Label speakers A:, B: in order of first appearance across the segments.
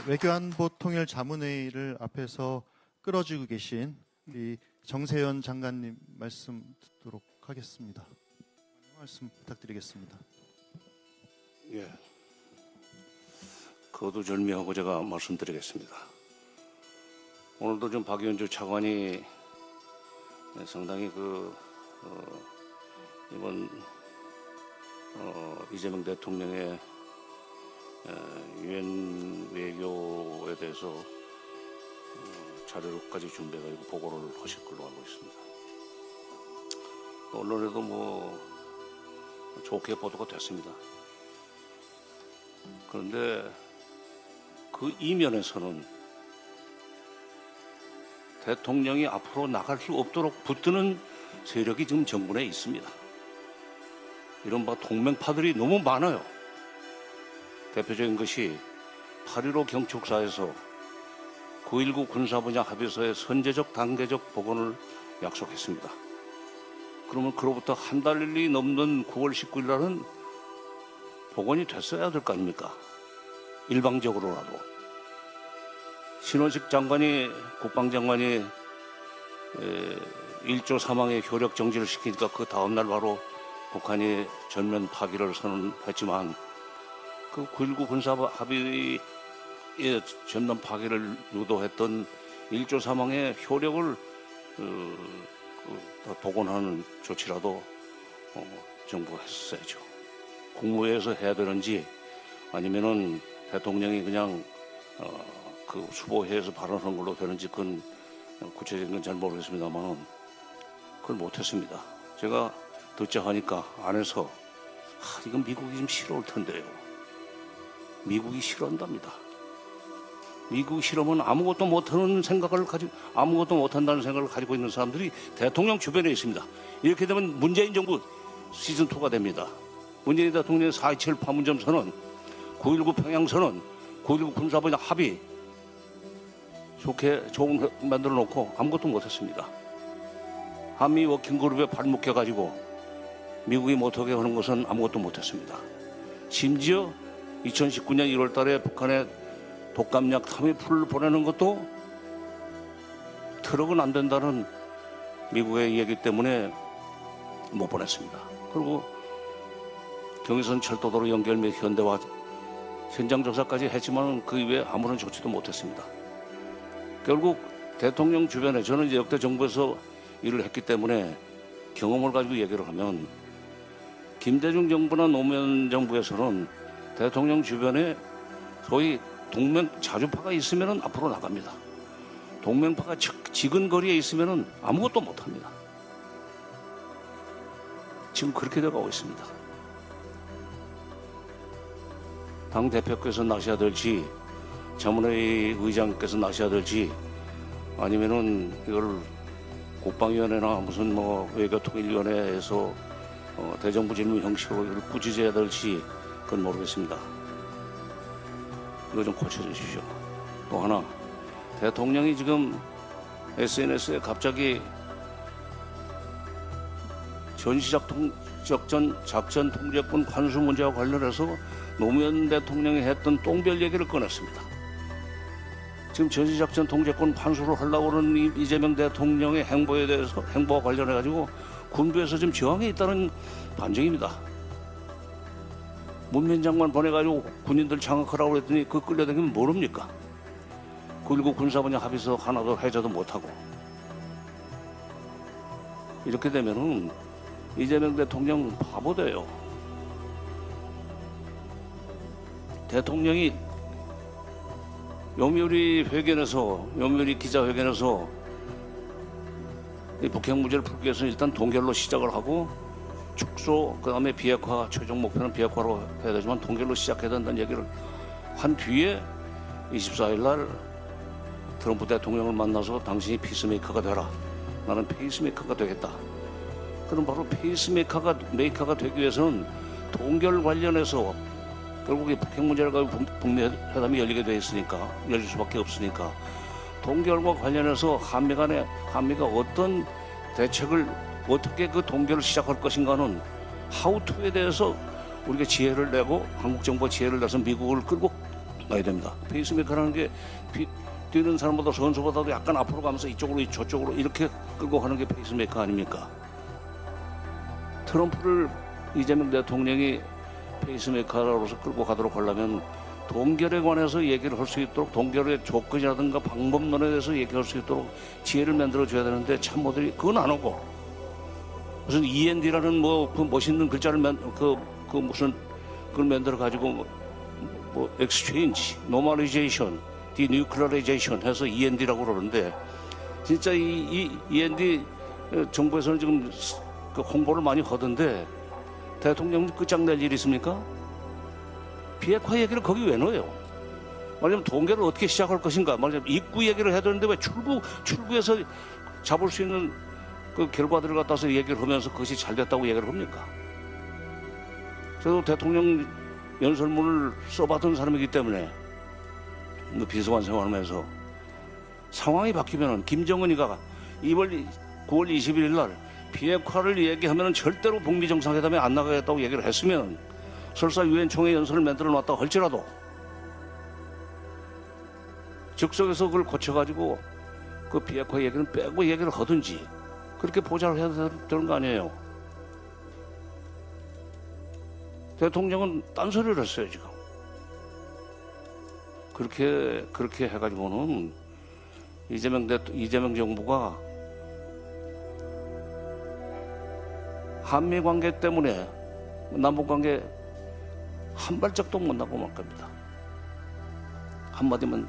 A: 외교안보 통일 자문회의를 앞에서 끌어주고 계신 이 정세현 장관님 말씀 듣도록 하겠습니다. 말씀 부탁드리겠습니다.
B: 예, 거두절미하고 제가 말씀드리겠습니다. 오늘도 좀 박연주 차관이 상당히 이번 이재명 대통령의 유엔 외교에 대해서 자료까지 준비해가지고 보고를 하실 걸로 알고 있습니다. 언론에도 뭐 좋게 보도가 됐습니다. 그런데 그 이면에서는 대통령이 앞으로 나갈 수 없도록 붙드는 세력이 지금 정부 내에 있습니다. 이른바 동맹파들이 너무 많아요. 대표적인 것이 8.15 경축사에서 9.19 군사분야 합의서의 선제적 단계적 복원을 약속했습니다. 그러면 그로부터 한 달이 넘는 9월 19일 날은 복원이 됐어야 될 거 아닙니까? 일방적으로라도. 신원식 장관이, 국방장관이 1조 사망의 효력 정지를 시키니까 그 다음날 바로 북한이 전면 파기를 선언했지만 그 9.19 군사 합의의 전면 파기를 유도했던 1조 사망의 효력을 복원하는 조치라도 정부가 했어야죠. 국무회에서 해야 되는지 아니면은 대통령이 그냥 그 수보회에서 발언한 걸로 되는지 그건 구체적인 건 잘 모르겠습니다만 그걸 못했습니다. 제가 듣자 하니까 안에서 이건 미국이 좀 싫어올 텐데요. 미국이 싫어한답니다. 미국이 싫으면 아무것도 못하는 생각을 가지고 아무것도 못한다는 생각을 가지고 있는 사람들이 대통령 주변에 있습니다. 이렇게 되면 문재인 정부 시즌 2가 됩니다. 문재인 대통령의 4.27 판문점 선언, 9.19 평양 선언, 9.19 군사분야 합의 좋은 만들어 놓고 아무것도 못했습니다. 한미 워킹그룹에 발목해가지고 미국이 못하게 하는 것은 아무것도 못했습니다. 심지어 2019년 1월 달에 북한에 독감약 타미풀을 보내는 것도 트럭은 안 된다는 미국의 얘기 때문에 못 보냈습니다. 그리고 경의선 철도도로 연결 및 현대화 현장 조사까지 했지만 그 이외에 아무런 조치도 못했습니다. 결국 대통령 주변에 저는 이제 역대 정부에서 일을 했기 때문에 경험을 가지고 얘기를 하면 김대중 정부나 노무현 정부에서는 대통령 주변에 소위 동맹 자주파가 있으면 앞으로 나갑니다. 동맹파가 지근거리에 있으면 아무것도 못합니다. 지금 그렇게 돼가고 있습니다. 당대표께서 나셔야 될지 자문회의 의장께서 나셔야 될지 아니면은 이걸 국방위원회나 무슨 외교통일위원회에서 대정부 질문 형식으로 이걸 꾸짖어야 될지 그건 모르겠습니다. 이거 좀 고쳐주십시오. 또 하나, 대통령이 지금 SNS에 갑자기 전시작전 통제권 관수 문제와 관련해서 노무현 대통령이 했던 똥별 얘기를 꺼냈습니다. 지금 전시작전 통제권 환수를 하려고 하는 이재명 대통령의 행보에 대해서 행보와 관련해가지고 군부에서 지금 저항이 있다는 반증입니다. 문민 장관 보내가지고 군인들 장악하라고 그랬더니 그 끌려다니면 모릅니까? 9.19 군사분야 합의서 하나도 해제도 못하고 이렇게 되면은 이재명 대통령 바보 돼요. 대통령이 요미우리 기자회견에서 이 북핵 문제를 풀기 위해서 일단 동결로 시작을 하고 축소, 그 다음에 비핵화, 최종 목표는 비핵화로 해야 되지만 동결로 시작해야 된다는 얘기를 한 뒤에 24일 날 트럼프 대통령을 만나서 당신이 피스메이커가 되라. 나는 페이스메이커가 되겠다. 그럼 바로 페이스메이커가 되기 위해서는 동결 관련해서 결국 이 북핵 문제를 가지고 북미 회담이 열릴 수밖에 없으니까 동결과 관련해서 한미가 어떤 대책을 어떻게 그 동결을 시작할 것인가는 하우투에 대해서 우리가 지혜를 내고 한국 정부가 지혜를 내서 미국을 끌고 가야 됩니다. 페이스메이커라는 게 뛰는 사람보다 선수보다도 약간 앞으로 가면서 이쪽으로 저쪽으로 이렇게 끌고 가는 게 페이스메이커 아닙니까? 트럼프를 이재명 대통령이 페이스메이커로서 끌고 가도록 하려면 동결에 관해서 얘기를 할 수 있도록 동결의 조건이라든가 방법론에 대해서 얘기할 수 있도록 지혜를 만들어줘야 되는데 참모들이 그건 안 하고 무슨 END라는 그 멋있는 글자를 무슨 그걸 만들어 가지고 뭐 exchange, normalization, denuclearization 해서 END라고 그러는데 진짜 이 END 정부에서는 지금 그 홍보를 많이 하던데 대통령 끝장낼 일이 있습니까? 비핵화 얘기를 거기 왜 넣어요? 말하자면 동결을 어떻게 시작할 것인가? 말하자면 입구 얘기를 해야 되는데 왜 출구에서 잡을 수 있는 그 결과들을 갖다서 얘기를 하면서 그것이 잘 됐다고 얘기를 합니까? 저도 대통령 연설문을 써봤던 사람이기 때문에 비서관 생활하면서 상황이 바뀌면은 김정은이가 9월 21일 날 비핵화를 얘기하면 절대로 북미 정상회담에 안 나가겠다고 얘기를 했으면 설사 유엔 총회 연설을 만들어 놨다고 할지라도 즉석에서 그걸 고쳐가지고 그 비핵화 얘기는 빼고 얘기를 하든지 그렇게 보좌를 해야 되는 거 아니에요. 대통령은 딴소리를 했어요 지금. 그렇게 해가지고는 이재명 정부가 한미 관계 때문에 남북 관계 한 발짝도 못 나고 말 겁니다. 한마디만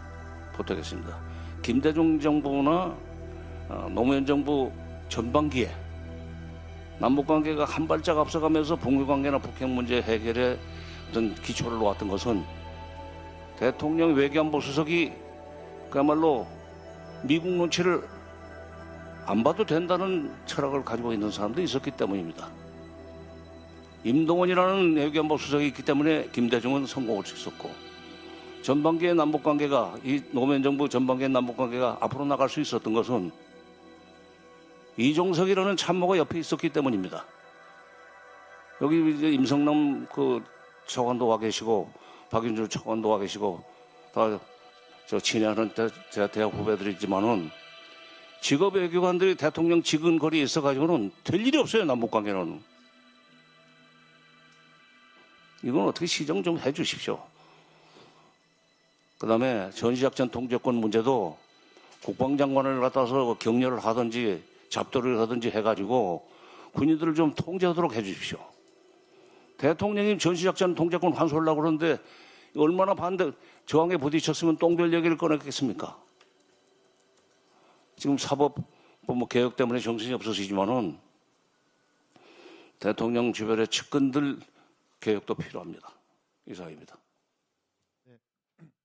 B: 보태겠습니다. 김대중 정부나 노무현 정부 전반기에 남북 관계가 한 발짝 앞서가면서 북미 관계나 북핵 문제 해결에 어떤 기초를 놓았던 것은 대통령 외교안보 수석이 그야말로 미국 눈치를 안 봐도 된다는 철학을 가지고 있는 사람도 있었기 때문입니다. 임동원이라는 외교안보 수석이 있기 때문에 김대중은 성공을 했었고 전반기의 남북관계가 이 노무현 정부 전반기의 남북관계가 앞으로 나갈 수 있었던 것은 이종석이라는 참모가 옆에 있었기 때문입니다. 여기 이제 임성남 그 차관도 와 계시고 박윤주 차관도 와 계시고 다 저 친애하는 대학 후배들이지만은 직업 외교관들이 대통령 지근거리에 있어가지고는 될 일이 없어요. 남북관계는. 이건 어떻게 시정 좀 해주십시오. 그 다음에 전시작전 통제권 문제도 국방장관을 갖다서 격려를 하든지 잡돌이를 하든지 해가지고 군인들을 좀 통제하도록 해주십시오. 대통령이 전시작전 통제권 환수하려고 그러는데 얼마나 저항에 부딪혔으면 똥별 얘기를 꺼냈겠습니까? 지금 사법부 개혁 때문에 정신이 없으시지만은 대통령 주변의 측근들 개혁도 필요합니다. 이상입니다.